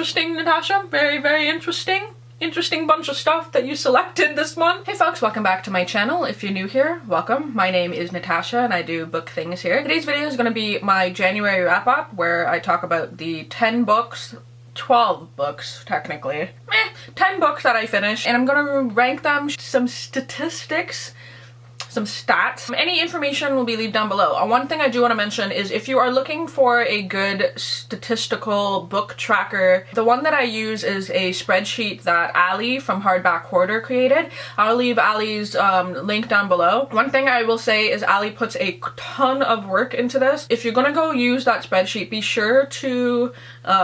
interesting, Natasha. Very, very interesting. Interesting bunch of stuff that you selected this month. Hey folks, welcome back to my channel. If you're new here, welcome. My name is Natasha and I do book things here. Today's video is going to be my January wrap up where I talk about the 10 books, 12 books technically, 10 books that I finished, and I'm going to rank them, some statistics, some stats. Any information will be linked down below. One thing I do want to mention is if you are looking for a good statistical book tracker, the one that I use is a spreadsheet that Ali from Hardback Hoarder created. I'll leave Ali's link down below. One thing I will say is Ali puts a ton of work into this. If you're gonna go use that spreadsheet, be sure to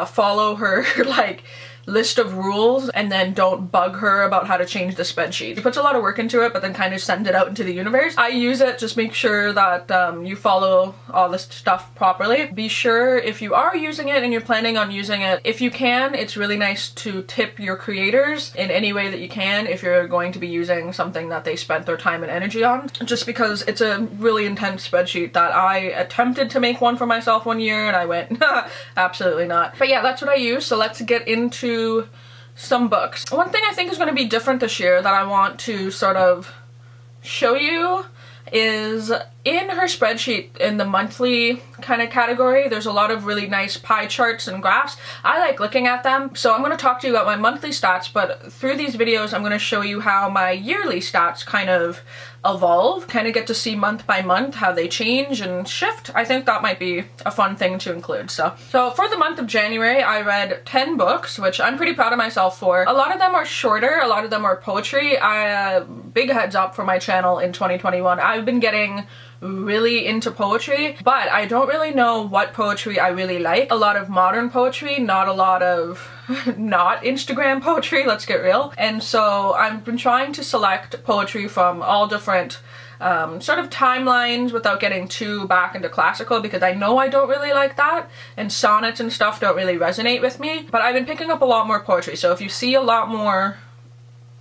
follow her like list of rules and then don't bug her about how to change the spreadsheet. She puts a lot of work into it but then kind of sends it out into the universe. I use it, just make sure that you follow all this stuff properly. Be sure if you are using it and you're planning on using it, if you can, it's really nice to tip your creators in any way that you can if you're going to be using something that they spent their time and energy on. Just because it's a really intense spreadsheet that I attempted to make one for myself one year and I went, absolutely not. But yeah, that's what I use, so let's get into some books. One thing I think is going to be different this year that I want to sort of show you is in her spreadsheet in the monthly kind of category, there's a lot of really nice pie charts and graphs. I like looking at them. So I'm going to talk to you about my monthly stats, but through these videos I'm going to show you how my yearly stats kind of evolve, kind of get to see month by month how they change and shift. I think that might be a fun thing to include. So for the month of January, I read 10 books, which I'm pretty proud of myself for. A lot of them are shorter, a lot of them are poetry. Big heads up for my channel in 2021. I've been getting really into poetry, but I don't really know what poetry I really like. A lot of modern poetry, not a lot of not Instagram poetry, let's get real. And so I've been trying to select poetry from all different sort of timelines without getting too back into classical, because I know I don't really like that, and sonnets and stuff don't really resonate with me. But I've been picking up a lot more poetry, so if you see a lot more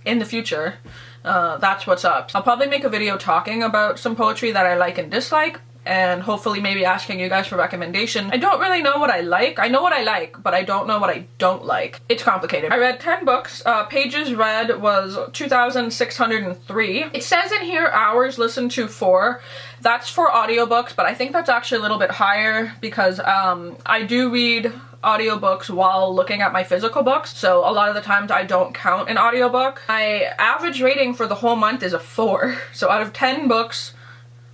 in the future, that's what's up. I'll probably make a video talking about some poetry that I like and dislike, and hopefully maybe asking you guys for recommendation. I don't really know what I like. I know what I like, but I don't know what I don't like. It's complicated. I read 10 books. Pages read was 2,603. It says in here hours listened to 4. That's for audiobooks, but I think that's actually a little bit higher because I do read audiobooks while looking at my physical books, so a lot of the times I don't count an audiobook. My average rating for the whole month is a 4. So out of 10 books,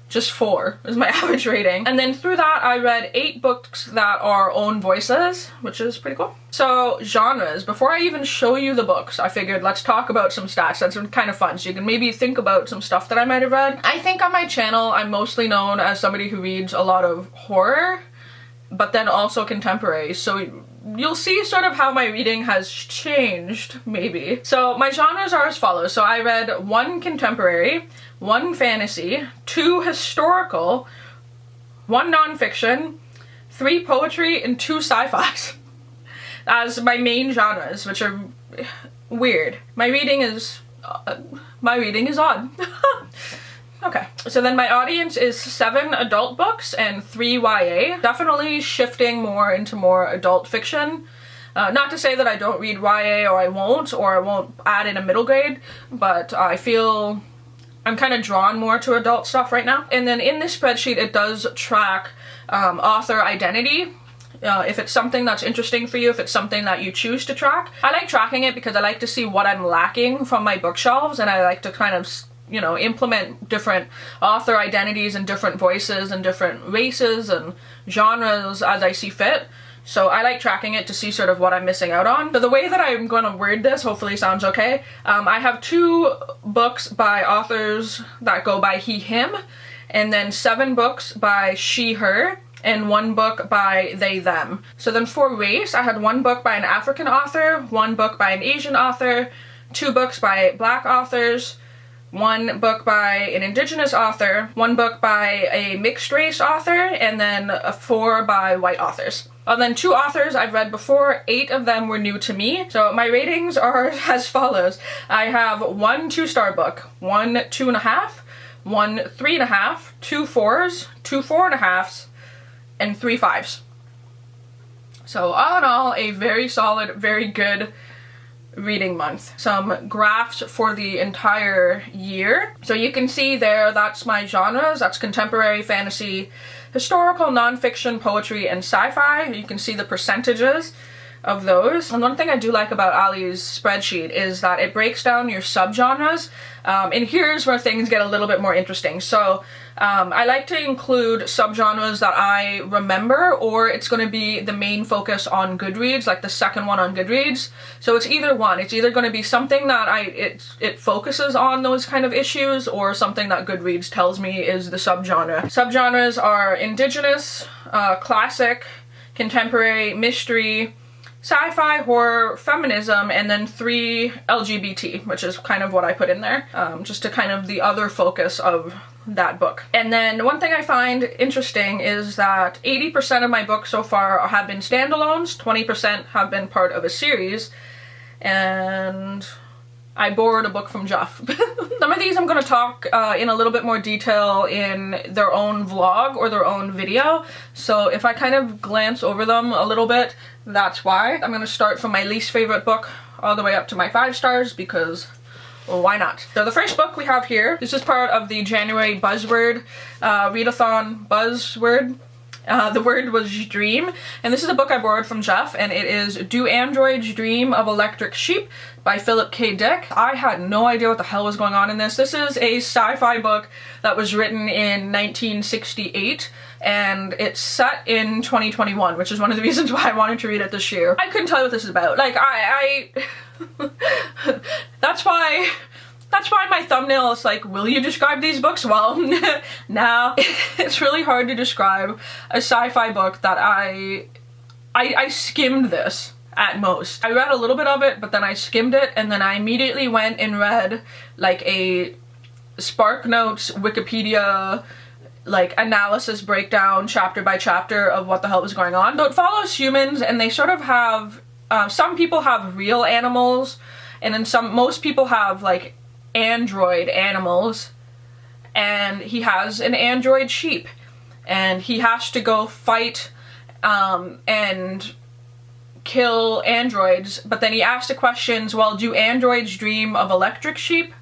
just 4 is my average rating. And then through that I read 8 books that are own voices, which is pretty cool. So genres, before I even show you the books, I figured let's talk about some stats. That's kind of fun, so you can maybe think about some stuff that I might have read. I think on my channel I'm mostly known as somebody who reads a lot of horror, but then also contemporary. So you'll see sort of how my reading has changed, maybe. So my genres are as follows. So I read 1 contemporary, 1 fantasy, 2 historical, 1 nonfiction, 3 poetry, and 2 sci-fis as my main genres, which are weird. My reading is odd. Okay, so then my audience is 7 adult books and 3 YA. Definitely shifting more into more adult fiction. Not to say that I don't read YA or I won't add in a middle grade, but I feel I'm kind of drawn more to adult stuff right now. And then in this spreadsheet it does track author identity. If it's something that's interesting for you, if it's something that you choose to track. I like tracking it because I like to see what I'm lacking from my bookshelves, and I like to kind of, you know, implement different author identities and different voices and different races and genres as I see fit. So I like tracking it to see sort of what I'm missing out on. So the way that I'm going to word this hopefully sounds okay. I have 2 books by authors that go by he, him, and then 7 books by she, her, and 1 book by they, them. So then for race, I had 1 book by an African author, 1 book by an Asian author, 2 books by Black authors, 1 book by an Indigenous author, 1 book by a mixed race author, and then 4 by white authors. And then 2 authors I've read before, 8 of them were new to me. So my ratings are as follows. I have 1 2-star book, 1 2.5, 1 3.5, 2 4s, 2 4.5s, and 3 5s. So all in all, a very solid, very good reading month. Some graphs for the entire year. So you can see there, that's my genres. That's contemporary, fantasy, historical, nonfiction, poetry, and sci-fi. You can see the percentages of those. And one thing I do like about Ali's spreadsheet is that it breaks down your subgenres, and here's where things get a little bit more interesting. So I like to include subgenres that I remember, or it's going to be the main focus on Goodreads, like the second one on Goodreads. So it's either one. It's either going to be something that it focuses on those kind of issues, or something that Goodreads tells me is the subgenre. Subgenres are Indigenous, classic, contemporary, mystery, sci-fi, horror, feminism, and then 3 LGBT, which is kind of what I put in there, just to kind of the other focus of that book. And then one thing I find interesting is that 80% of my books so far have been standalones, 20% have been part of a series, and I borrowed a book from Jeff. Some of these I'm going to talk in a little bit more detail in their own vlog or their own video, so if I kind of glance over them a little bit, that's why. I'm going to start from my least favorite book all the way up to my 5 stars, because, well, why not? So the first book we have here, this is part of the January Buzzword readathon buzzword. The word was dream, and this is a book I borrowed from Jeff, and it is Do Androids Dream of Electric Sheep by Philip K. Dick. I had no idea what the hell was going on in this. This is a sci-fi book that was written in 1968, and it's set in 2021, which is one of the reasons why I wanted to read it this year. I couldn't tell you what this is about. Like, that's why my thumbnail is like, will you describe these books? Well, nah. It's really hard to describe a sci-fi book that I skimmed this at most. I read a little bit of it, but then I skimmed it, and then I immediately went and read like a SparkNotes Wikipedia like analysis breakdown chapter by chapter of what the hell was going on. So it follows humans, and they sort of have, some people have real animals, and then most people have like android animals, and he has an android sheep, and he has to go fight and kill androids, but then he asks the questions, well, do androids dream of electric sheep?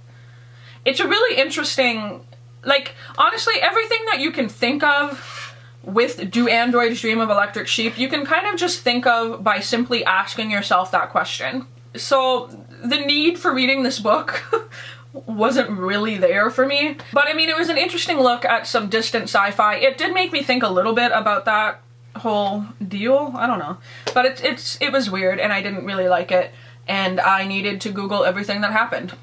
It's a really interesting, like, honestly, everything that you can think of with do androids dream of electric sheep, you can kind of just think of by simply asking yourself that question. So the need for reading this book wasn't really there for me, but I mean, it was an interesting look at some distant sci-fi. It did make me think a little bit about that whole deal. I don't know, but it was weird, and I didn't really like it, and I needed to Google everything that happened.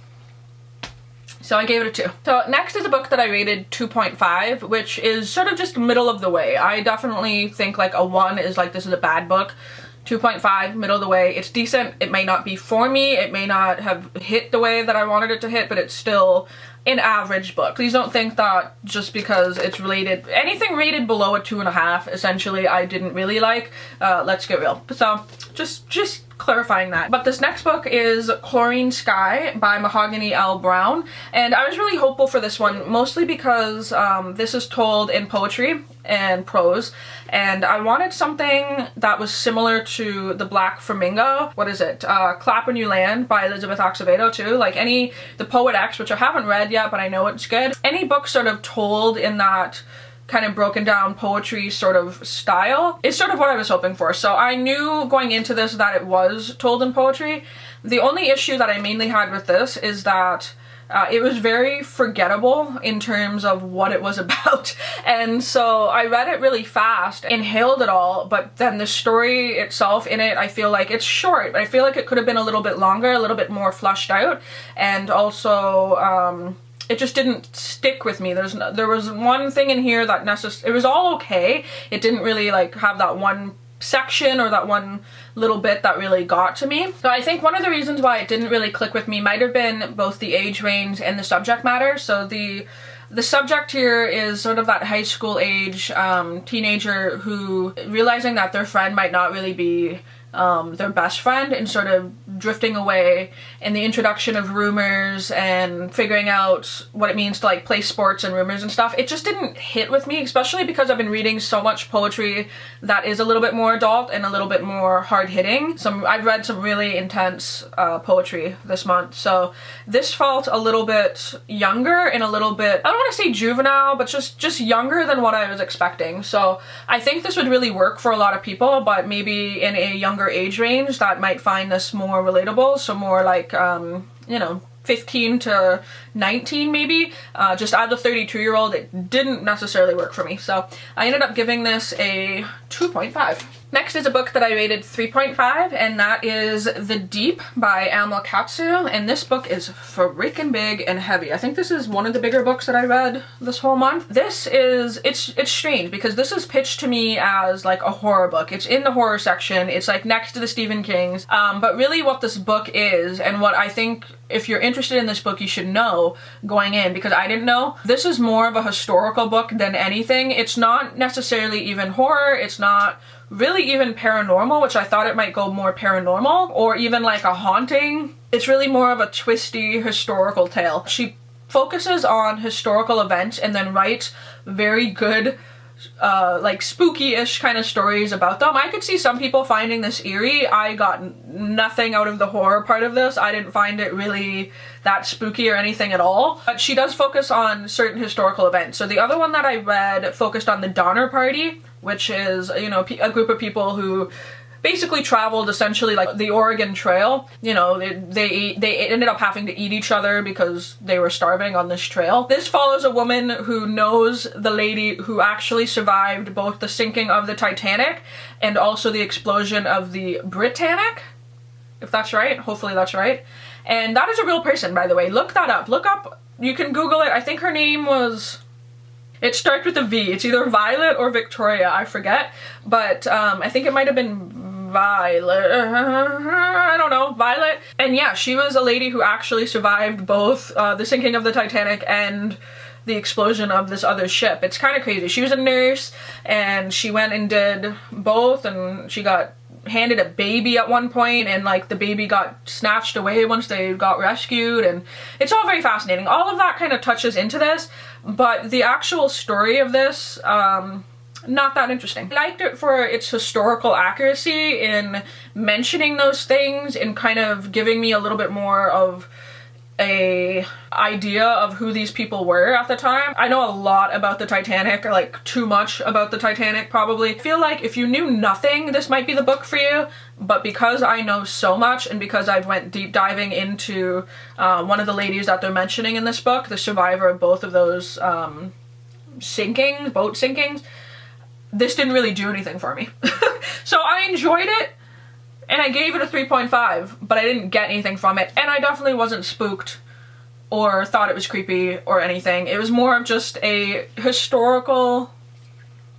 So I gave it a 2. So next is a book that I rated 2.5, which is sort of just middle of the way. I definitely think like a 1 is like, this is a bad book. 2.5, middle of the way. It's decent. It may not be for me. It may not have hit the way that I wanted it to hit, but it's still an average book. Please don't think that just because it's rated, anything rated below a 2.5, essentially, I didn't really like. Let's get real. So just clarifying that. But this next book is Chlorine Sky by Mahogany L. Brown, and I was really hopeful for this one, mostly because this is told in poetry and prose, and I wanted something that was similar to The Black Flamingo. What is it? Clap When You Land by Elizabeth Acevedo too. Like the Poet X, which I haven't read yet, but I know it's good. Any book sort of told in that kind of broken down poetry sort of style is sort of what I was hoping for. So I knew going into this that it was told in poetry. The only issue that I mainly had with this is that it was very forgettable in terms of what it was about, and so I read it really fast, inhaled it all, but then the story itself in it, I feel like it's short. I feel like it could have been a little bit longer, a little bit more fleshed out, and also it just didn't stick with me. There was one thing in here that it was all okay. It didn't really like have that one section or that one little bit that really got to me. So I think one of the reasons why it didn't really click with me might have been both the age range and the subject matter. So the subject here is sort of that high school age teenager who, realizing that their friend might not really be their best friend and sort of drifting away, and the introduction of rumors and figuring out what it means to like play sports and rumors and stuff. It just didn't hit with me, especially because I've been reading so much poetry that is a little bit more adult and a little bit more hard-hitting. I've read some really intense poetry this month, so this felt a little bit younger and a little bit, I don't want to say juvenile, but just younger than what I was expecting. So I think this would really work for a lot of people, but maybe in a younger age range that might find this more relatable, so more like, you know, 15 to 19 maybe. Just as a 32-year-old, it didn't necessarily work for me, so I ended up giving this a 2.5. Next is a book that I rated 3.5, and that is The Deep by Amal Katsu, and this book is freaking big and heavy. I think this is one of the bigger books that I read this whole month. This is, it's strange because this is pitched to me as like a horror book. It's in the horror section, it's like next to the Stephen King's, but really what this book is, and what I think if you're interested in this book you should know going in, because I didn't know, this is more of a historical book than anything. It's not necessarily even horror, it's not really even paranormal, which I thought it might go more paranormal, or even like a haunting. It's really more of a twisty historical tale. She focuses on historical events and then writes very good like spooky-ish kind of stories about them. I could see some people finding this eerie. I got nothing out of the horror part of this. I didn't find it really that spooky or anything at all. But she does focus on certain historical events. So the other one that I read focused on the Donner Party, which is, you know, a group of people who basically traveled essentially like the Oregon Trail. You know, they ended up having to eat each other because they were starving on this trail. This follows a woman who knows the lady who actually survived both the sinking of the Titanic and also the explosion of the Britannic, if that's right. Hopefully that's right. And that is a real person, by the way. Look that up. Look up, you can Google it. I think her name was, it starts with a V. It's either Violet or Victoria, I forget. But I think it might have been Violet, I don't know, Violet. And yeah, she was a lady who actually survived both the sinking of the Titanic and the explosion of this other ship. It's kind of crazy. She was a nurse and she went and did both, and she got handed a baby at one point, and like the baby got snatched away once they got rescued, and it's all very fascinating. All of that kind of touches into this, but the actual story of this, not that interesting. I liked it for its historical accuracy in mentioning those things and kind of giving me a little bit more of a idea of who these people were at the time. I know a lot about the Titanic, like too much about the Titanic probably. I feel like if you knew nothing, this might be the book for you, but because I know so much and because I've went deep diving into one of the ladies that they're mentioning in this book, the survivor of both of those boat sinkings, this didn't really do anything for me. So I enjoyed it and I gave it a 3.5, but I didn't get anything from it, and I definitely wasn't spooked or thought it was creepy or anything. It was more of just a historical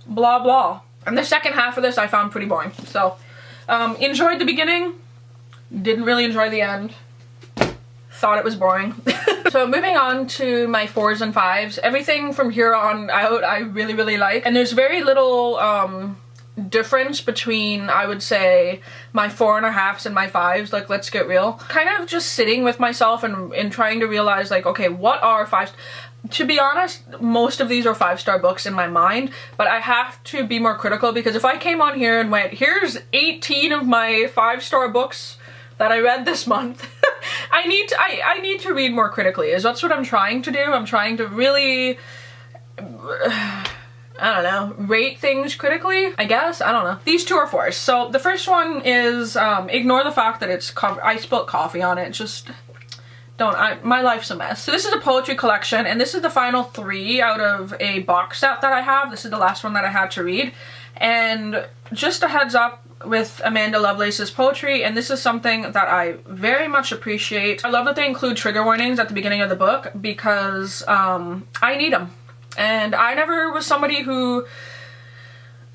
blah blah. And the second half of this I found pretty boring. So enjoyed the beginning, didn't really enjoy the end, thought it was boring. So moving on to my 4s and 5s, everything from here on out I really, really like. And there's very little difference between, I would say, my 4.5s and my 5s, like, let's get real. Kind of just sitting with myself and trying to realize, like, okay, what are 5s? To be honest, most of these are 5-star books in my mind, but I have to be more critical, because if I came on here and went, here's 18 of my 5-star books that I read this month, I need to read more critically, is that's what I'm trying to do. I'm trying to really, I don't know, rate things critically, I guess. I don't know. These two are 4s. So the first one is, ignore the fact that it's I spilled coffee on it. Just don't, my life's a mess. So this is a poetry collection, and this is the final 3 out of a box set that I have. This is the last one that I had to read. And just a heads up with Amanda Lovelace's poetry, and this is something that I very much appreciate. I love that they include trigger warnings at the beginning of the book, because I need them. And I never was somebody who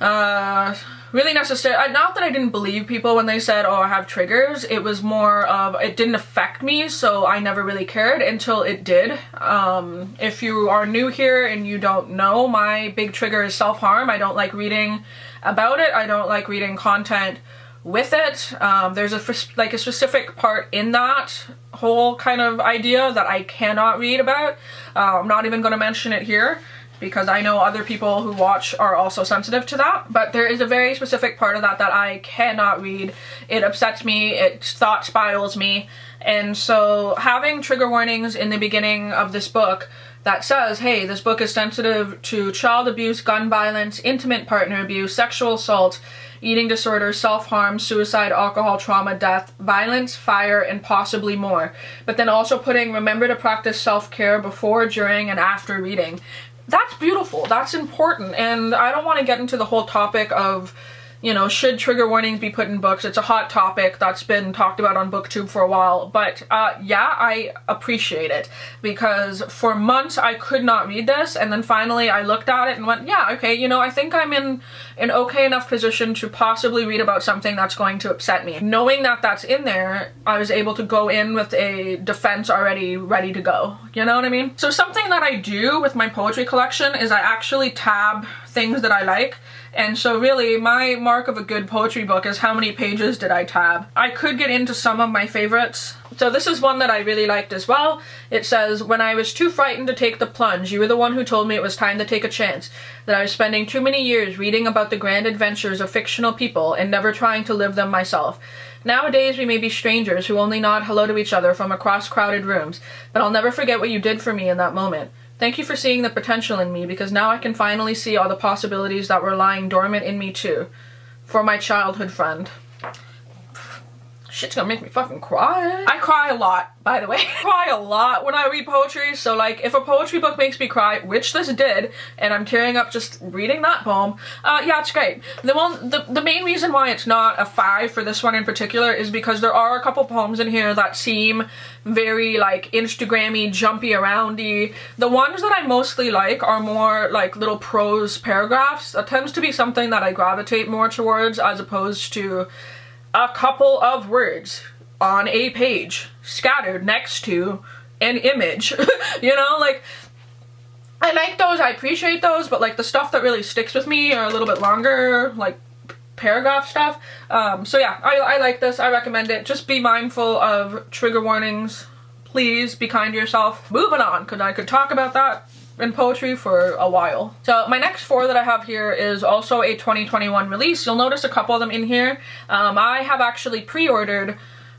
really necessarily, not that I didn't believe people when they said, oh, I have triggers. It was more of, it didn't affect me, so I never really cared until it did. If you are new here and you don't know, my big trigger is self-harm. I don't like reading about it. I don't like reading content with it. There's a specific part in that whole kind of idea that I cannot read about. I'm not even going to mention it here because I know other people who watch are also sensitive to that. But there is a very specific part of that that I cannot read. It upsets me, it thought spirals me. And so having trigger warnings in the beginning of this book that says, hey, this book is sensitive to child abuse, gun violence, intimate partner abuse, sexual assault, eating disorder, self-harm, suicide, alcohol, trauma, death, violence, fire, and possibly more. But then also putting, remember to practice self-care before, during, and after reading. That's beautiful. That's important. And I don't want to get into the whole topic of, you know, should trigger warnings be put in books? It's a hot topic that's been talked about on BookTube for a while, but yeah, I appreciate it because for months I could not read this, and then finally I looked at it and went, yeah, okay, you know, I think I'm in an okay enough position to possibly read about something that's going to upset me. Knowing that that's in there, I was able to go in with a defense already ready to go. You know what I mean? So something that I do with my poetry collection is I actually tab things that I like. And so really my mark of a good poetry book is how many pages did I tab. I could get into some of my favorites. So this is one that I really liked as well. It says, when I was too frightened to take the plunge, you were the one who told me it was time to take a chance, that I was spending too many years reading about the grand adventures of fictional people and never trying to live them myself. Nowadays we may be strangers who only nod hello to each other from across crowded rooms, but I'll never forget what you did for me in that moment. Thank you for seeing the potential in me, because now I can finally see all the possibilities that were lying dormant in me too. For my childhood friend. Shit's gonna make me fucking cry. I cry a lot, by the way. I cry a lot when I read poetry, so like if a poetry book makes me cry, which this did, and I'm tearing up just reading that poem, yeah, it's great. The main reason why it's not a 5 for this one in particular is because there are a couple poems in here that seem very like Instagram-y, jumpy aroundy. The ones that I mostly like are more like little prose paragraphs. That tends to be something that I gravitate more towards as opposed to a couple of words on a page scattered next to an image. You know, like, I like those, I appreciate those, but like the stuff that really sticks with me are a little bit longer, like paragraph stuff. So yeah, I like this, I recommend it. Just be mindful of trigger warnings. Please be kind to yourself. Moving on, because I could talk about that in poetry for a while. So my next 4 that I have here is also a 2021 release. You'll notice a couple of them in here. I have actually pre-ordered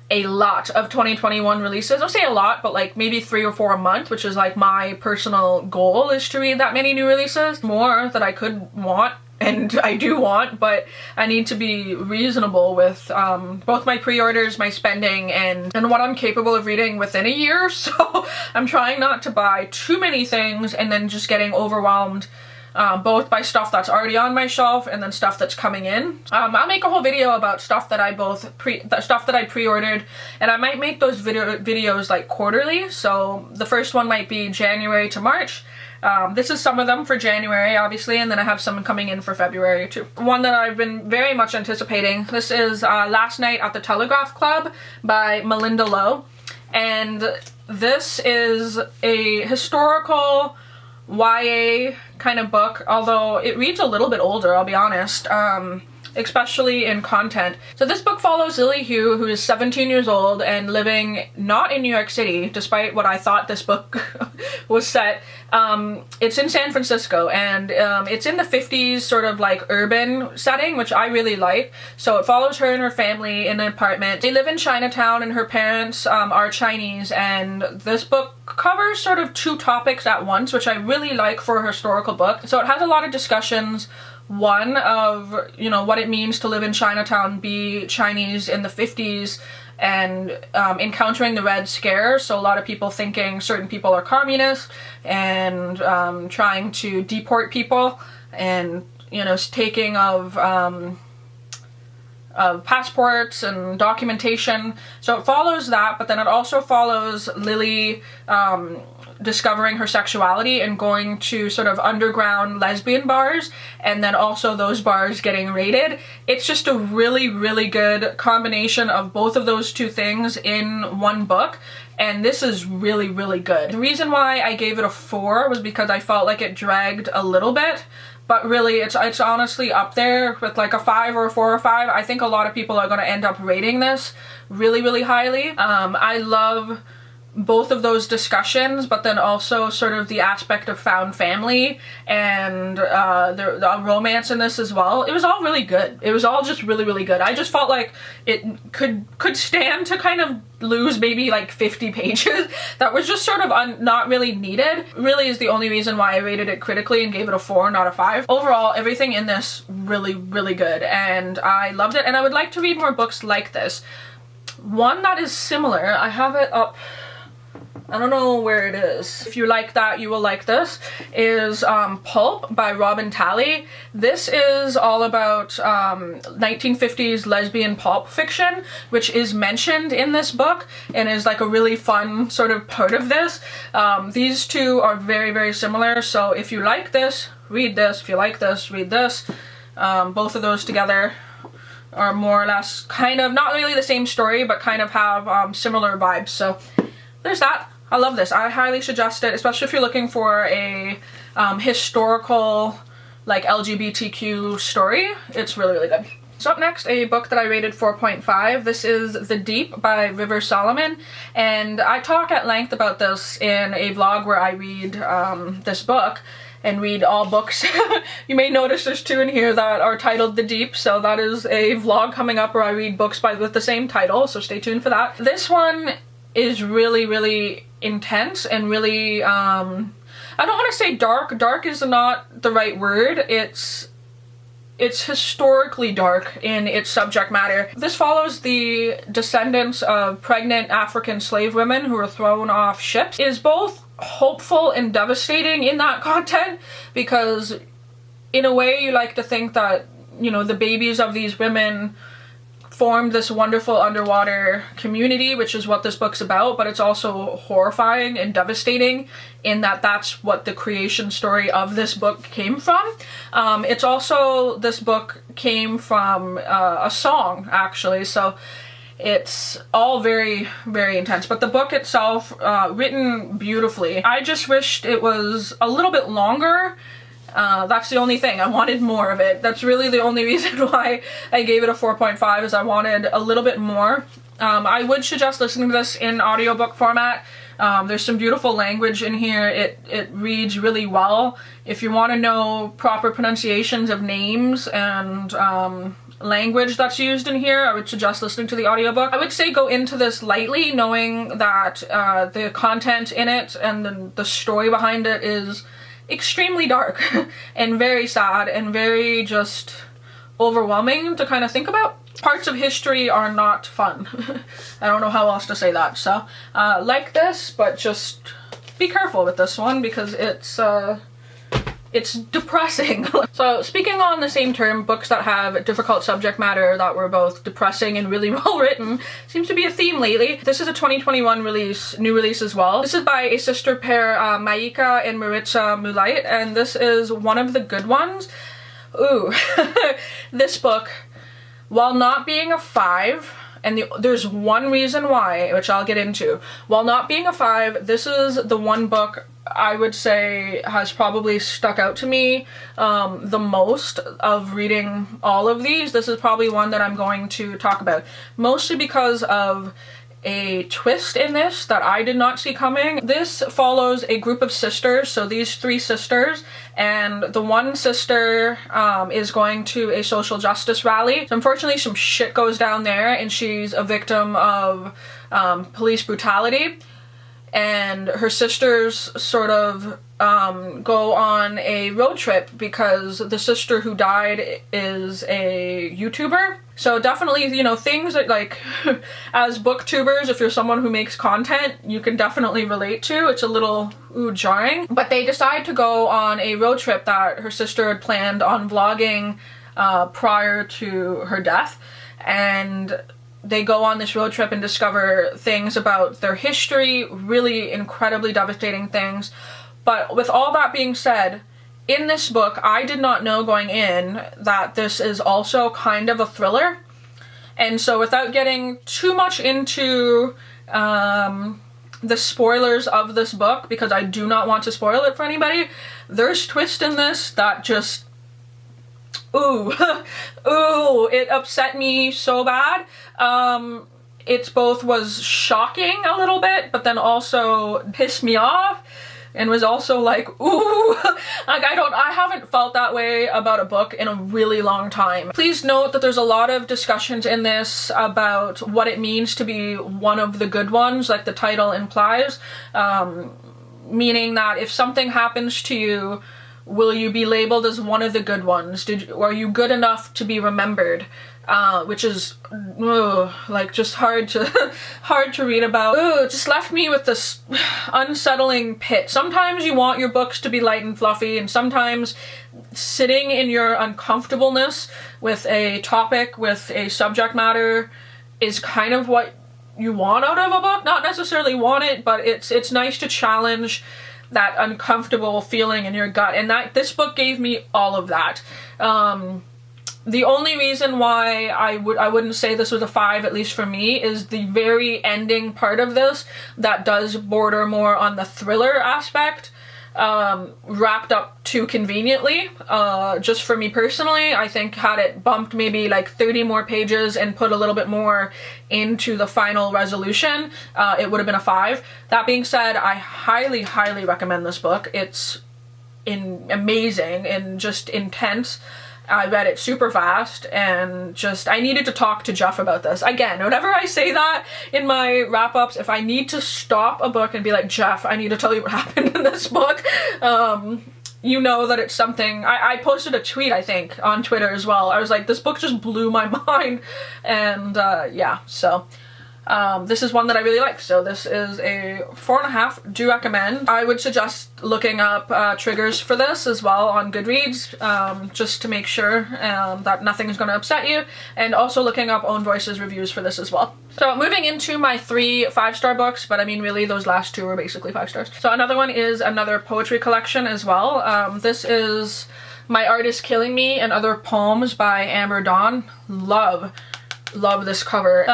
a lot of 2021 releases. I'll say a lot, but like maybe 3 or 4 a month, which is like my personal goal, is to read that many new releases. More that I could want, and I do want, but I need to be reasonable with both my pre-orders, my spending, and what I'm capable of reading within a year. So I'm trying not to buy too many things and then just getting overwhelmed both by stuff that's already on my shelf and then stuff that's coming in. I'll make a whole video about stuff that I pre-ordered, and I might make those videos like quarterly. So the first one might be January to March. This is some of them for January, obviously, and then I have some coming in for February too. One that I've been very much anticipating. This is Last Night at the Telegraph Club by Melinda Lowe, and this is a historical YA kind of book, although it reads a little bit older, I'll be honest, especially in content. So this book follows Lily Hugh, who is 17 years old and living not in New York City, despite what I thought this book was set. It's in San Francisco, and it's in the 50s sort of like urban setting, which I really like. So it follows her and her family in an apartment. They live in Chinatown, and her parents are Chinese, and this book covers sort of 2 topics at once, which I really like for a historical book. So it has a lot of discussions. One of, you know, what it means to live in Chinatown, be Chinese in the 50s, and encountering the Red Scare. So a lot of people thinking certain people are communists and trying to deport people, and, you know, taking of passports and documentation. So it follows that, but then it also follows Lily discovering her sexuality and going to sort of underground lesbian bars, and then also those bars getting raided. It's just a really, really good combination of both of those 2 things in one book, and this is really, really good. The reason why I gave it a 4 was because I felt like it dragged a little bit, but really it's honestly up there with like a 5 or a 4 or 5. I think a lot of people are going to end up rating this really, really highly. I love both of those discussions, but then also sort of the aspect of found family and the romance in this as well. It was all really good. It was all just really, really good. I just felt like it could stand to kind of lose maybe like 50 pages. That was just sort of not really needed. Really is the only reason why I rated it critically and gave it a 4, not a 5. Overall, everything in this really, really good, and I loved it, and I would like to read more books like this. One that is similar, I have it up, I don't know where it is. If you like that, you will like this, is Pulp by Robin Talley. This is all about 1950s lesbian pulp fiction, which is mentioned in this book and is like a really fun sort of part of this. These two are very, very similar, so if you like this, read this. If you like this, read this. Both of those together are more or less kind of, not really the same story, but kind of have similar vibes, so there's that. I love this. I highly suggest it, especially if you're looking for a historical, like, LGBTQ story. It's really, really good. So up next, a book that I rated 4.5. This is The Deep by River Solomon, and I talk at length about this in a vlog where I read this book and read all books. You may notice there's 2 in here that are titled The Deep, so that is a vlog coming up where I read books with the same title, so stay tuned for that. This one is really, really intense and really, I don't want to say dark. Dark is not the right word. It's historically dark in its subject matter. This follows the descendants of pregnant African slave women who were thrown off ships. It is both hopeful and devastating in that content, because in a way you like to think that, you know, the babies of these women formed this wonderful underwater community, which is what this book's about, but it's also horrifying and devastating in that that's what the creation story of this book came from. It's also, this book came from a song, actually, so it's all very, very intense. But the book itself, written beautifully. I just wished it was a little bit longer. That's the only thing. I wanted more of it. That's really the only reason why I gave it a 4.5, is I wanted a little bit more. I would suggest listening to this in audiobook format. There's some beautiful language in here. It reads really well. If you want to know proper pronunciations of names and language that's used in here, I would suggest listening to the audiobook. I would say go into this lightly, knowing that the content in it and the story behind it is extremely dark and very sad and very just overwhelming to kind of think about. Parts of history are not fun. I don't know how else to say that. So like this, but just be careful with this one because it's depressing. So speaking on the same term, books that have difficult subject matter that were both depressing and really well written seems to be a theme lately. This is a 2021 release, new release as well. This is by a sister pair, Maika and Maritza Mulait, and this is one of the good ones. Ooh, this book, while not being a 5, and there's one reason why, which I'll get into. While not being a 5, this is the one book I would say has probably stuck out to me the most of reading all of these. This is probably one that I'm going to talk about, mostly because of a twist in this that I did not see coming. This follows a group of sisters, so these 3 sisters, and the one sister is going to a social justice rally. So unfortunately some shit goes down there and she's a victim of police brutality, and her sisters sort of go on a road trip because the sister who died is a YouTuber. So definitely, you know, things that, like, as booktubers, if you're someone who makes content, you can definitely relate to. It's a little jarring. But they decide to go on a road trip that her sister had planned on vlogging prior to her death, and they go on this road trip and discover things about their history, really incredibly devastating things. But with all that being said, in this book, I did not know going in that this is also kind of a thriller. And so without getting too much into the spoilers of this book because I do not want to spoil it for anybody. There's twist in this that just, ooh, ooh, it upset me so bad. It both was shocking a little bit, but then also pissed me off. And was also like, ooh, like I haven't felt that way about a book in a really long time. Please note that there's a lot of discussions in this about what it means to be one of the good ones, like the title implies, meaning that if something happens to you, will you be labeled as one of the good ones? Are you good enough to be remembered? Which is like just hard to read about. It just left me with this unsettling pit. Sometimes you want your books to be light and fluffy, and sometimes sitting in your uncomfortableness with a topic, with a subject matter, is kind of what you want out of a book. Not necessarily want it, but it's nice to challenge that uncomfortable feeling in your gut, and this book gave me all of that. The only reason why I wouldn't say this was a 5, at least for me, is the very ending part of this that does border more on the thriller aspect, wrapped up too conveniently. Just for me personally, I think had it bumped maybe like 30 more pages and put a little bit more into the final resolution, it would have been a 5. That being said, I highly, highly recommend this book. It's amazing and just intense. I read it super fast, and just, I needed to talk to Jeff about this. Again, whenever I say that in my wrap-ups, if I need to stop a book and be like, Jeff, I need to tell you what happened in this book, you know that it's something. I posted a tweet, I think, on Twitter as well. I was like, this book just blew my mind, and yeah, so this is one that I really like. So this is a 4.5. Do recommend. I would suggest looking up triggers for this as well on Goodreads, just to make sure that nothing is going to upset you, and also looking up Own Voices reviews for this as well. So moving into my 3 5-star books, but I mean really those last 2 are basically 5 stars. So another one is another poetry collection as well. This is My Art Is Killing Me and Other Poems by Amber Dawn. Love this cover.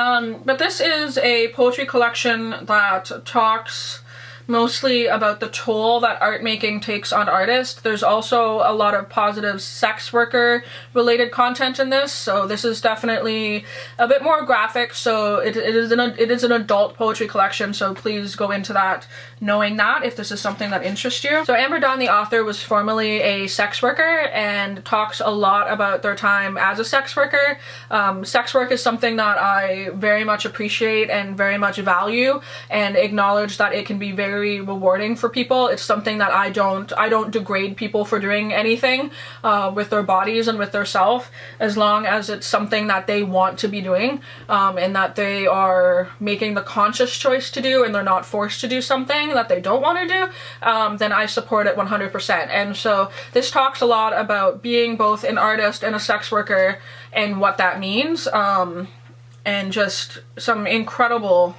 But this is a poetry collection that talks mostly about the toll that art making takes on artists. There's also a lot of positive sex worker related content in this, so this is definitely a bit more graphic. So it is an adult poetry collection, so please go into that knowing that if this is something that interests you. So Amber Dawn, the author, was formerly a sex worker and talks a lot about their time as a sex worker. Sex work is something that I very much appreciate and very much value, and acknowledge that it can be very rewarding for people. It's something that I don't degrade people for doing anything with their bodies and with their self, as long as it's something that they want to be doing, and that they are making the conscious choice to do, and they're not forced to do something that they don't want to do, then I support it 100%. And so this talks a lot about being both an artist and a sex worker and what that means, and just some incredible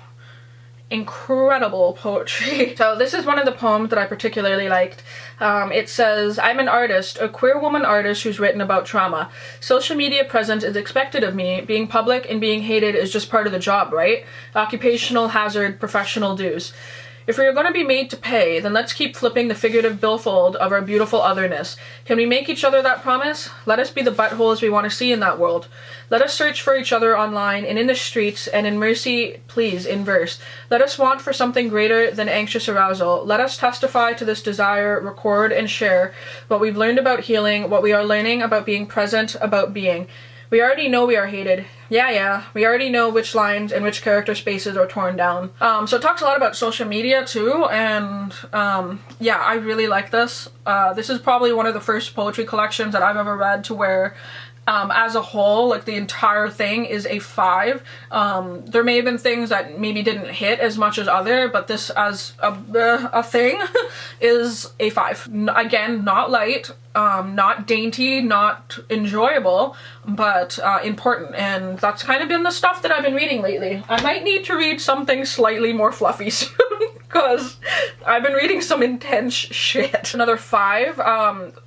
poetry. So this is one of the poems that I particularly liked. It says, I'm an artist, a queer woman artist who's written about trauma. Social media presence is expected of me. Being public and being hated is just part of the job, right? Occupational hazard, professional dues. If we are going to be made to pay, then let's keep flipping the figurative billfold of our beautiful otherness. Can we make each other that promise? Let us be the buttholes we want to see in that world. Let us search for each other online and in the streets, and in mercy, please, in verse. Let us want for something greater than anxious arousal. Let us testify to this desire, record and share what we've learned about healing, what we are learning about being present, about being. We already know we are hated. Yeah, we already know which lines and which character spaces are torn down. So it talks a lot about social media too, and yeah, I really like this. This is probably one of the first poetry collections that I've ever read to where as a whole, like the entire thing is a 5. There may have been things that maybe didn't hit as much as other, but this as a thing is a 5. Again, not light, not dainty, not enjoyable, but important, and that's kind of been the stuff that I've been reading lately. I might need to read something slightly more fluffy soon. because I've been reading some intense shit. Another 5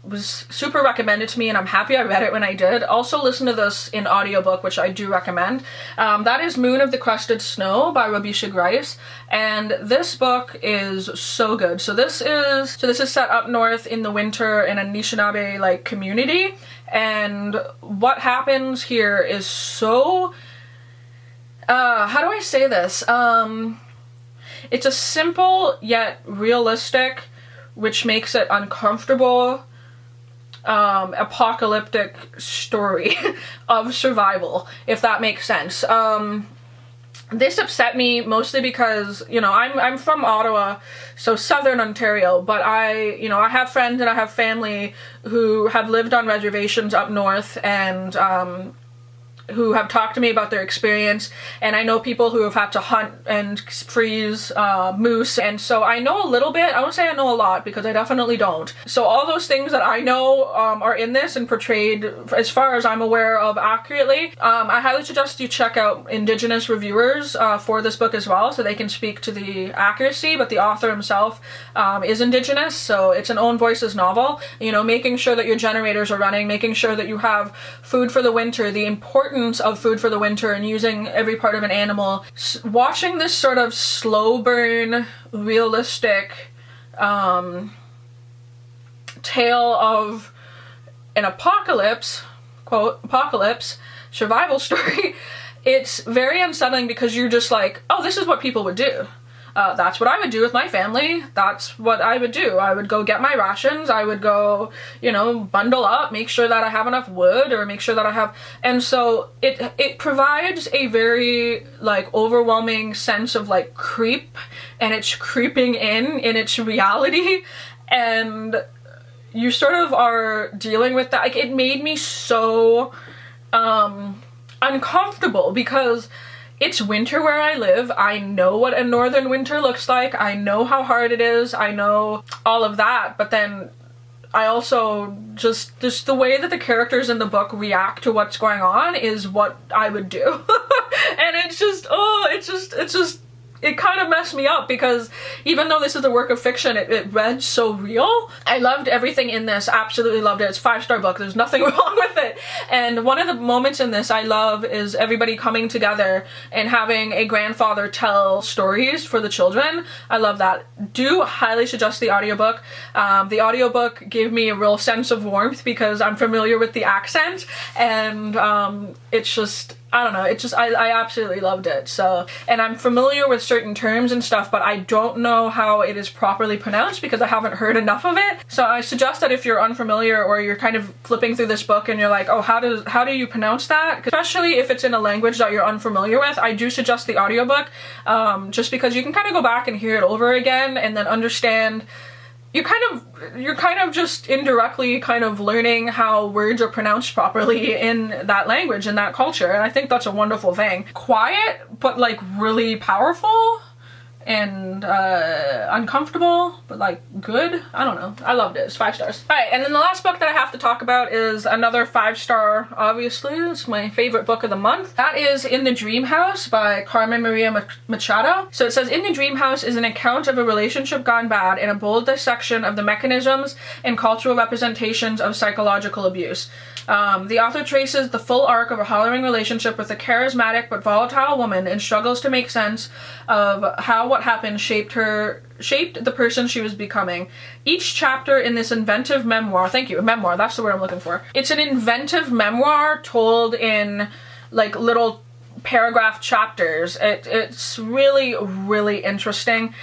was super recommended to me, and I'm happy I read it when I did. Also listen to this in audiobook, which I do recommend. That is Moon of the Crested Snow by Rabisha Grice, and this book is so good. So this is set up north in the winter in a Anishinaabe like community, and what happens here is so how do I say this? It's a simple yet realistic, which makes it uncomfortable, apocalyptic story of survival, if that makes sense. This upset me mostly because, you know, I'm from Ottawa, so southern Ontario, but I have friends and I have family who have lived on reservations up north, and who have talked to me about their experience, and I know people who have had to hunt and freeze moose, and so I know a little bit. I won't say I know a lot because I definitely don't. So all those things that I know are in this and portrayed, as far as I'm aware of, accurately. I highly suggest you check out Indigenous reviewers for this book as well, so they can speak to the accuracy, but the author himself is Indigenous, so it's an own voices novel. You know, making sure that your generators are running, making sure that you have food for the winter, the importance of food for the winter, and using every part of an animal. Watching this sort of slow burn, realistic tale of an apocalypse, quote, apocalypse, survival story, it's very unsettling because you're just like, oh, this is what people would do. That's what I would do with my family. That's what I would do. I would go get my rations. I would go, you know, bundle up, make sure that I have enough wood, or make sure that I have, and so it provides a very like overwhelming sense of like creep, and it's creeping in its reality, and you sort of are dealing with that. Like, it made me so uncomfortable because it's winter where I live. I know what a northern winter looks like. I know how hard it is. I know all of that. But then I also just the way that the characters in the book react to what's going on is what I would do. And it's just, oh, it kind of messed me up because even though this is a work of fiction, it read so real. I loved everything in this, absolutely loved it. It's a 5-star book, there's nothing wrong with it. And one of the moments in this I love is everybody coming together and having a grandfather tell stories for the children. I love that. Do highly suggest the audiobook. The audiobook gave me a real sense of warmth because I'm familiar with the accent, and it's just, I don't know, I absolutely loved it. So, and I'm familiar with certain terms and stuff, but I don't know how it is properly pronounced because I haven't heard enough of it. So I suggest that if you're unfamiliar or you're kind of flipping through this book and you're like, oh, how do you pronounce that? Especially if it's in a language that you're unfamiliar with, I do suggest the audiobook, just because you can kind of go back and hear it over again and then understand. You're kind of just indirectly kind of learning how words are pronounced properly in that language, in that culture, and I think that's a wonderful thing. Quiet, but like really powerful, and uncomfortable, but like good. I don't know. I loved it. It's 5 stars. Alright, and then the last book that I have to talk about is another 5-star, obviously. It's my favorite book of the month. That is In the Dream House by Carmen Maria Machado. So it says, In the Dream House is an account of a relationship gone bad and a bold dissection of the mechanisms and cultural representations of psychological abuse. The author traces the full arc of a harrowing relationship with a charismatic but volatile woman and struggles to make sense of how what happened shaped the person she was becoming. Each chapter in this inventive memoir, thank you, memoir, that's the word I'm looking for. It's an inventive memoir told in like little paragraph chapters. It's really, really interesting.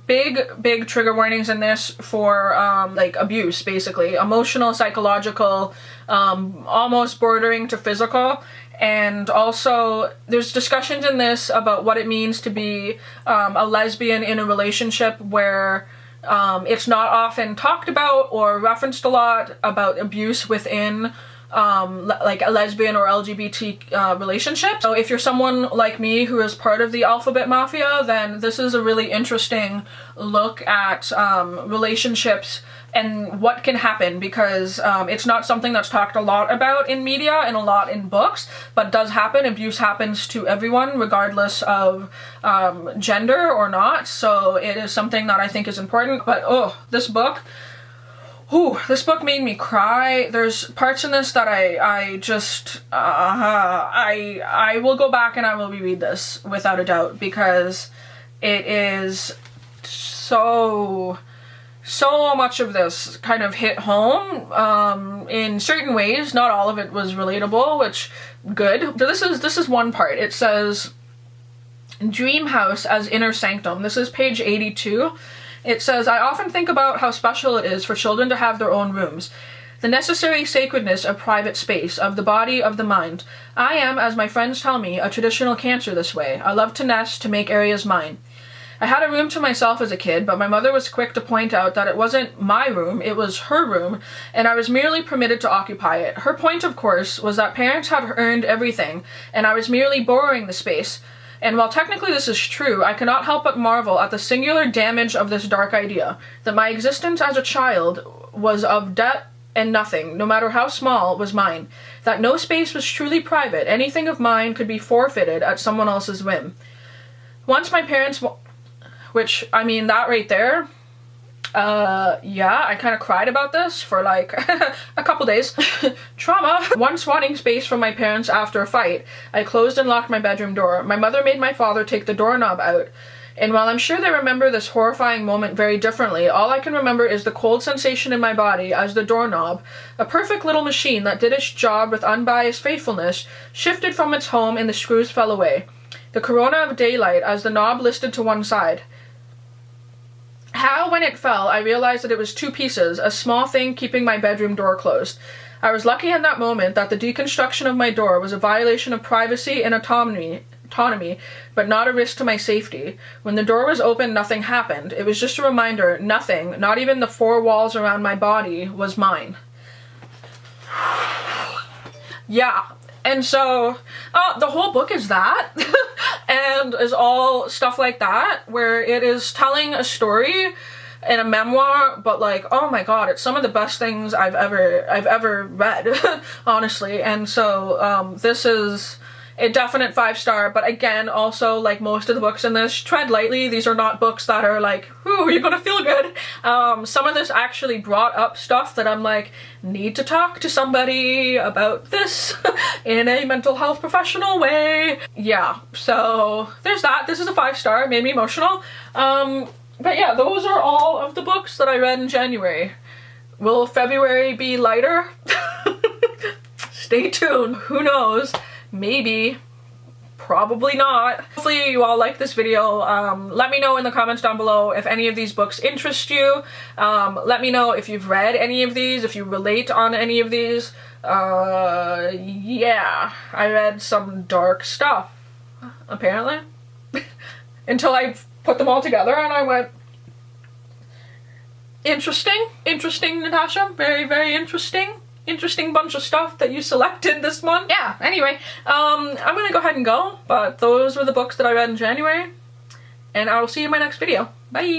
Big trigger warnings in this for like abuse, basically. Emotional, psychological, almost bordering to physical. And also there's discussions in this about what it means to be a lesbian in a relationship where it's not often talked about or referenced a lot, about abuse within like a lesbian or LGBT relationship. So if you're someone like me who is part of the alphabet mafia, then this is a really interesting look at relationships and what can happen, because it's not something that's talked a lot about in media and a lot in books, but does happen. Abuse happens to everyone regardless of gender or not, so it is something that I think is important. But oh, this book made me cry. There's parts in this that I just I will go back and I will reread this without a doubt, because it is so much of this kind of hit home in certain ways. Not all of it was relatable, which good. But this is one part. It says, "Dream house as inner sanctum." This is page 82. It says, "I often think about how special it is for children to have their own rooms. The necessary sacredness of private space, of the body, of the mind. I am, as my friends tell me, a traditional Cancer this way. I love to nest, to make areas mine. I had a room to myself as a kid, but my mother was quick to point out that it wasn't my room, it was her room, and I was merely permitted to occupy it. Her point, of course, was that parents had earned everything, and I was merely borrowing the space. And while technically this is true, I cannot help but marvel at the singular damage of this dark idea, that my existence as a child was of debt and nothing, no matter how small, was mine, that no space was truly private, anything of mine could be forfeited at someone else's whim. Once my parents... Which, I mean, that right there, yeah, I kind of cried about this for like a couple days. Trauma. Once wanting space from my parents after a fight, I closed and locked my bedroom door. My mother made my father take the doorknob out. And while I'm sure they remember this horrifying moment very differently, all I can remember is the cold sensation in my body as the doorknob, a perfect little machine that did its job with unbiased faithfulness, shifted from its home and the screws fell away. The corona of daylight as the knob listed to one side. How, when it fell, I realized that it was two pieces, a small thing keeping my bedroom door closed. I was lucky in that moment that the deconstruction of my door was a violation of privacy and autonomy, but not a risk to my safety. When the door was open, nothing happened. It was just a reminder, nothing, not even the four walls around my body, was mine. Yeah. And so, the whole book is that, and is all stuff like that, where it is telling a story in a memoir, but like, oh my god, it's some of the best things I've ever read, honestly. And so, this is a definite 5-star, but again, also, like most of the books in this, tread lightly. These are not books that are like, ooh, you're gonna feel good. Some of this actually brought up stuff that I'm like, need to talk to somebody about this in a mental health professional way. Yeah, so there's that. This is a 5-star, made me emotional. But yeah, those are all of the books that I read in January. Will February be lighter? Stay tuned. Who knows? Maybe. Probably not. Hopefully you all like this video. Let me know in the comments down below if any of these books interest you. Let me know if you've read any of these, if you relate on any of these. Yeah, I read some dark stuff, apparently. Until I put them all together and I went, interesting. Interesting, Natasha. Very, very interesting. Interesting bunch of stuff that you selected this month. Yeah, anyway, I'm gonna go ahead and go, but those were the books that I read in January, and I will see you in my next video. Bye!